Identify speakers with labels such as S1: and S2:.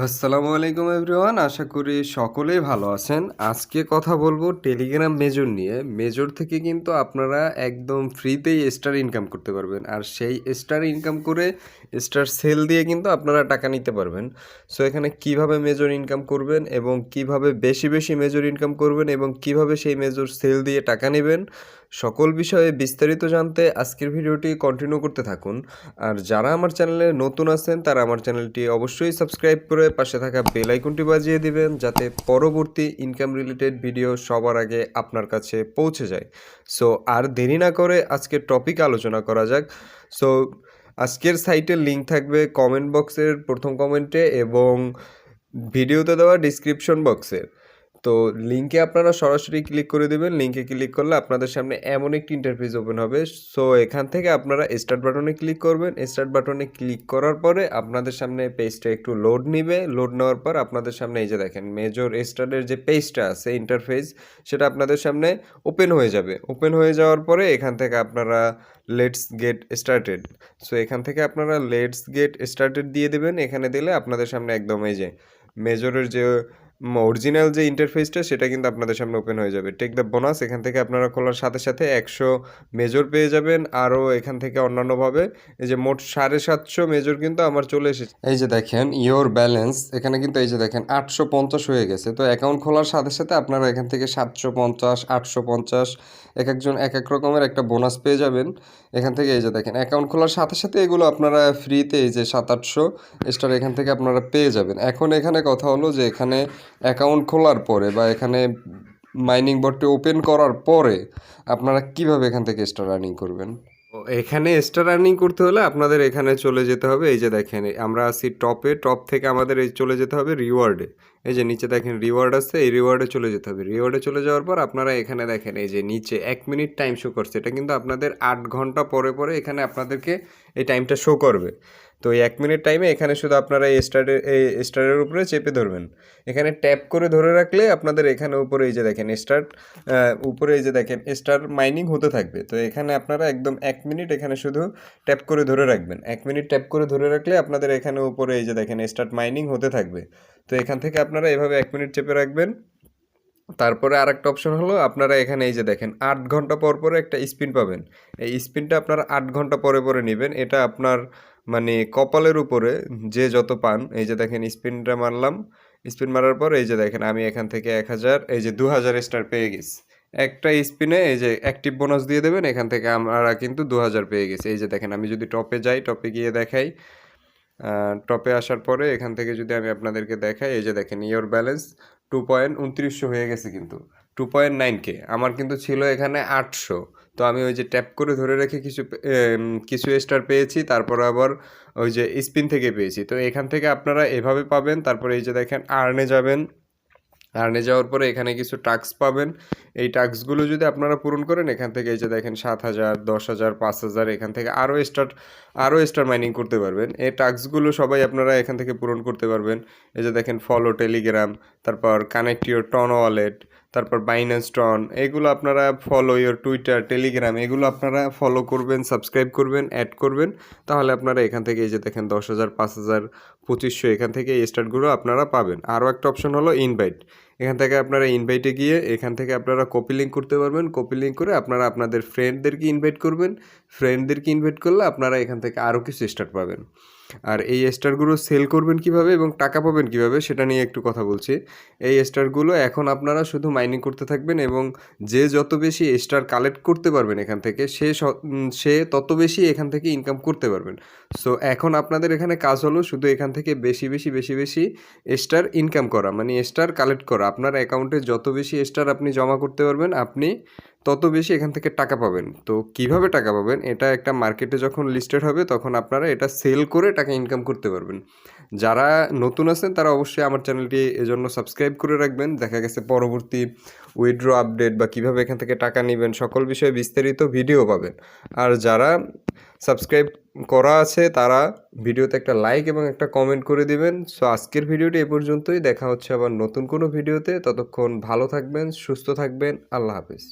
S1: আসসালামু আলাইকুম এভরিওয়ান, আশা করি সকলেই ভালো আছেন। আজকে কথা বলবো টেলিগ্রাম মেজর নিয়ে। মেজর থেকে কিন্তু আপনারা একদম ফ্রিতেই স্টার ইনকাম করতে পারবেন, আর সেই স্টার ইনকাম করে স্টার সেল দিয়ে কিন্তু আপনারা টাকা নিতে পারবেন। সো এখানে কিভাবে মেজর ইনকাম করবেন এবং কিভাবে বেশি বেশি মেজর ইনকাম করবেন এবং কিভাবে সেই মেজর সেল দিয়ে টাকা নেবেন, সকল বিষয়ে বিস্তারিত জানতে আজকের ভিডিওটি কন্টিনিউ করতে থাকুন। আর যারা আমার চ্যানেলে নতুন আছেন তারা আমার চ্যানেলটি অবশ্যই সাবস্ক্রাইব করে পাশে থাকা বেল আইকনটি বাজিয়ে দিবেন, যাতে পরবর্তী ইনকাম রিলেটেড ভিডিও সবার আগে আপনার কাছে পৌঁছে যায়। সো আর দেরি না করে আজকের টপিক আলোচনা করা যাক। সো আজকের সাইটের লিঙ্ক থাকবে কমেন্ট বক্সের প্রথম কমেন্টে এবং ভিডিওতে দেওয়া ডিসক্রিপশন বক্সে। তো লিঙ্কে আপনারা সরাসরি ক্লিক করে দেবেন। লিঙ্কে ক্লিক করলে আপনাদের সামনে এমন একটি ইন্টারফেস ওপেন হবে। সো এখান থেকে আপনারা স্টার্ট বাটনে ক্লিক করবেন। স্টার্ট বাটনে ক্লিক করার পরে আপনাদের সামনে পেজটা একটু লোড নিবে। লোড নেওয়ার পর আপনাদের সামনে এই যে দেখেন মেজর স্টারের যে পেজটা আছে ইন্টারফেস, সেটা আপনাদের সামনে ওপেন হয়ে যাবে। ওপেন হয়ে যাওয়ার পরে এখান থেকে আপনারা লেটস গেট স্টার্টেড, সো এখান থেকে আপনারা লেটস গেট স্টার্টেড দিয়ে দেবেন। এখানে দিলে আপনাদের সামনে একদম এই যে মেজরের যে অরিজিনাল যে ইন্টারফেসটা সেটা কিন্তু আপনাদের সামনে ওপেন হয়ে যাবে। টেক দ্য বোনাস, এখান থেকে আপনারা খোলার সাথে সাথে 100 মেজর পেয়ে যাবেন। আরও এখান থেকে অন্যান্যভাবে এই যে মোট 750 মেজর কিন্তু আমার চলে এসেছে। এই যে দেখেন ইয়োর ব্যালেন্স, এখানে কিন্তু এই যে দেখেন 850 হয়ে গেছে। তো অ্যাকাউন্ট খোলার সাথে সাথে আপনারা এখান থেকে 750, 850 এক একজন এক এক রকমের একটা বোনাস পেয়ে যাবেন এখান থেকে। এই যে দেখেন অ্যাকাউন্ট খোলার সাথে সাথে এগুলো আপনারা ফ্রিতে এই যে 700-800 স্টার এখান থেকে আপনারা পেয়ে যাবেন। এখন এখানে কথা হলো যে এখানে অ্যাকাউন্ট খোলার পরে বা এখানে মাইনিং বোর্ডটি ওপেন করার পরে আপনারা কিভাবে এখান থেকে স্টার আর্নিং করবেন। ও এখানে স্টার আর্নিং করতে হলে আপনাদের এখানে চলে যেতে হবে। এই যে দেখেন আমরা আছি টপে, টপ থেকে আমাদের এই চলে যেতে হবে রিওয়ার্ডে। এই যে নিচে দেখেন রিওয়ার্ড আছে, এই রিওয়ার্ডে চলে যেতে হবে। রিওয়ার্ডে চলে যাওয়ার পর আপনারা এখানে দেখেন এই যে নিচে 1 মিনিট টাইম শো করছে। এটা কিন্তু আপনাদের 8 ঘন্টা পরে পরে এখানে আপনাদেরকে এই টাইমটা শো করবে। তো এই 1 মিনিট টাইমে এখানে শুধু আপনারা এই স্টারের উপরে চেপে ধরবেন। এখানে ট্যাপ করে ধরে রাখলে আপনাদের এখানে উপরে এই যে দেখেন উপরে এই যে দেখেন স্টার মাইনিং হতে থাকবে। তো এখানে আপনারা একদম 1 মিনিট এখানে শুধু ট্যাপ করে ধরে রাখবেন। 1 মিনিট ট্যাপ করে ধরে রাখলে আপনাদের এখানে উপরে এই যে দেখেন স্টার্ট মাইনিং হতে থাকবে। তো এখান থেকে আপনারা এভাবে 1 মিনিট চেপে রাখবেন। তারপরে আরেকটা অপশন হলো আপনারা এখানে এই যে দেখেন 8 ঘন্টা পর পরে একটা স্পিন পাবেন। এই স্পিনটা আপনারা 8 ঘন্টা পরে পরে নেবেন। এটা আপনার মানে কপালের উপরে যে যত পান। এই যে দেখেন স্পিনটা মারলাম, স্পিন মারার পর এই যে দেখেন আমি এখান থেকে 1000 এই যে 2000 স্টার পেয়ে গেছি। একটা স্পিনে এই যে অ্যাক্টিভ বোনাস দিয়ে দেবেন, এখান থেকে আমরা কিন্তু 2000 পেয়ে গেছি। এই যে দেখেন আমি যদি টপে যাই, টপে গিয়ে দেখাই, টপে আসার পরে এখান থেকে যদি আমি আপনাদেরকে দেখাই, এই যে দেখেন ইয়োর ব্যালেন্স 2.29 হয়ে গেছে কিন্তু 2.9K। আমার কিন্তু ছিল এখানে 800। তো আমি ওই যে ট্যাপ করে ধরে রেখে কিছু স্টার পেয়েছি, তারপর আবার ওই যে স্পিন থেকে পেয়েছি। তো এখান থেকে আপনারা এভাবে পাবেন। তারপরে এই যে দেখেন আর্নে যাবেন, আর্নে যাওয়ার পরে এখানে কিছু টাস্ক পাবেন। এই টাস্কগুলো যদি আপনারা পূরণ করেন এখান থেকে এই যে দেখেন 7000, 10,000, 5,000 এখান থেকে আরও স্টার মাইনিং করতে পারবেন। এই টাস্কগুলো সবাই আপনারা এখান থেকে পূরণ করতে পারবেন। এই যে দেখেন ফলো টেলিগ্রাম, তারপর কানেক্ট ইউর টন ওয়ালেট, তারপর বাইন্যান্স টন, এগুলো আপনারা ফলো ইউর টুইটার, টেলিগ্রাম, এগুলো আপনারা ফলো করবেন, সাবস্ক্রাইব করবেন, অ্যাড করবেন। তাহলে আপনারা এখান থেকে এই যে দেখেন 10,000, 5,000, 2500 এখান থেকে এই স্টারগুলো আপনারা পাবেন। আরও একটা অপশন হলো ইনভাইট। এখান থেকে আপনারা ইনভাইটে গিয়ে এখান থেকে আপনারা কপি লিঙ্ক করতে পারবেন। কপি লিঙ্ক করে আপনারা আপনাদের ফ্রেন্ডদেরকে ইনভাইট করবেন। ফ্রেন্ডদেরকে ইনভাইট করলে আপনারা এখান থেকে আরও কিছু স্টার পাবেন। আর এই স্টারগুলো সেল করবেন কিভাবে এবং টাকা পাবেন কিভাবে সেটা নিয়ে একটু কথা বলছি। এই স্টারগুলো এখন আপনারা শুধু মাইনিং করতে থাকবেন এবং যে যত বেশি স্টার কালেক্ট করতে পারবেন এখান থেকে সে তত বেশি এখান থেকে ইনকাম করতে পারবেন। সো এখন আপনাদের এখানে কাজ হলো শুধু এখান থেকে বেশি বেশি স্টার ইনকাম করা, মানে স্টার কালেক্ট করা। আপনার অ্যাকাউন্টে যত বেশি স্টার আপনি জমা করতে পারবেন আপনি তত বেশি এখান থেকে টাকা পাবেন। তো কিভাবে টাকা পাবেন, এটা একটা মার্কেটে যখন লিস্টেড হবে তখন আপনারা এটা সেল করে টাকা ইনকাম করতে পারবেন। যারা নতুন আছেন তারা অবশ্যই আমার চ্যানেলটি এজন্য সাবস্ক্রাইব করে রাখবেন। দেখা গেছে পরবর্তী উইথড্র আপডেট বা কীভাবে এখান থেকে টাকা নেবেন সকল বিষয়ে বিস্তারিত ভিডিও পাবেন। আর যারা সাবস্ক্রাইব করা আছে তারা ভিডিওতে একটা লাইক এবং একটা কমেন্ট করে দিবেন। সো আজকের ভিডিওটি এ পর্যন্তই। দেখা হচ্ছে আবার নতুন কোনো ভিডিওতে। ততক্ষণ ভালো থাকবেন, সুস্থ থাকবেন। আল্লাহ হাফিজ।